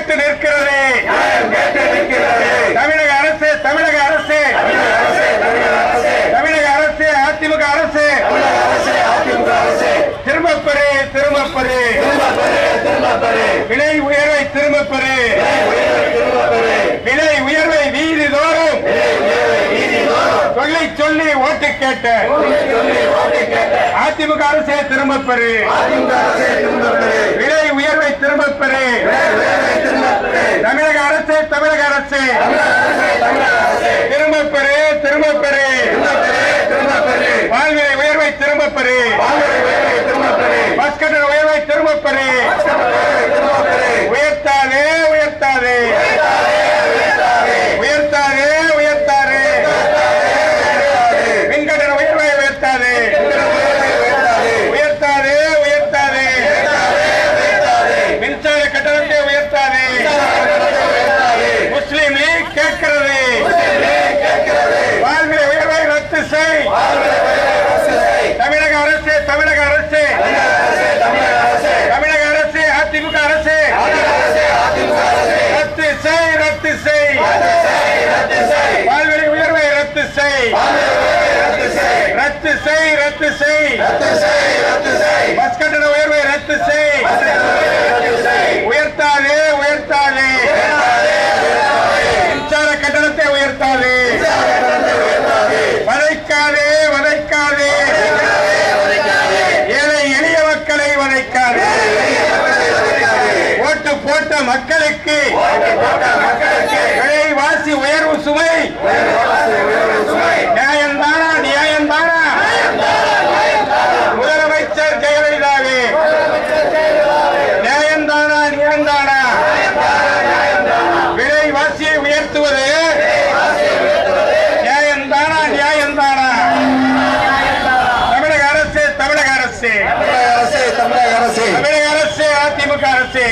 கேட்டு நிற்கிறது. தமிழக அரசு தமிழக அரசு தமிழக அரசு அதிமுக அரசு திரும்பப்பெறு திரும்பப்பெறு விலை உயர்வை திரும்பப்பெறு விலை உயர்வை வீதி தோறும் சொல்லி சொல்லி ஓட்டு கேட்ட அதிமுக அரசே திரும்பப்பெறு விலை உயர்வை திரும்பப்பெறு தமிழக அரசு தமிழக அரசு திரும்பப்பெறு திரும்பப்பெறு வாழ்விலை உயர்வை திரும்பப்பெறு பஸ் கட்டண உயர்வை திரும்பப்பெறு உயர்த்தாதே உயர்த்தாதே உயர்த்தாதே உயர்த்தாதே மின்கட்டண உயர்வை உயர்த்தாதே உயர்த்தாதே உயர்த்தாதே மின்சார கட்டணத்தை உயர்த்தாதே முஸ்லீம் லீக் கேட்கிறது வாழ்விலை உயர்வை ரத்து செய் தமிழக அரசு தமிழக அரசு தமிழக அரசு அதிமுக அரசு ரத்து செய் ரத்து செய் வாழ்விலை உயர்வை ரத்து செய் ரத்து செய் ரத்து செய் பஸ் கட்டண உயர்வை ரத்து செய் உயர்த்தாதே உயர்த்தாதே மின்சார கட்டணத்தை உயர்த்தாதே வதைக்காதே வதைக்காதே ஏழை எளிய மக்களை வதைக்காதே ஓட்டு போட்ட மக்களுக்கு விலைவாசி உயர்வு சுமை நியாயம்தானா நியாயம்தானா முதலமைச்சர் ஜெயலலிதாவே நியாயம்தானா நியாயம்தானா விலைவாசியை உயர்த்துவது நியாயம்தானா நியாயம்தானா தமிழக அரசு தமிழக அரசு தமிழக அரசு அதிமுக அரசு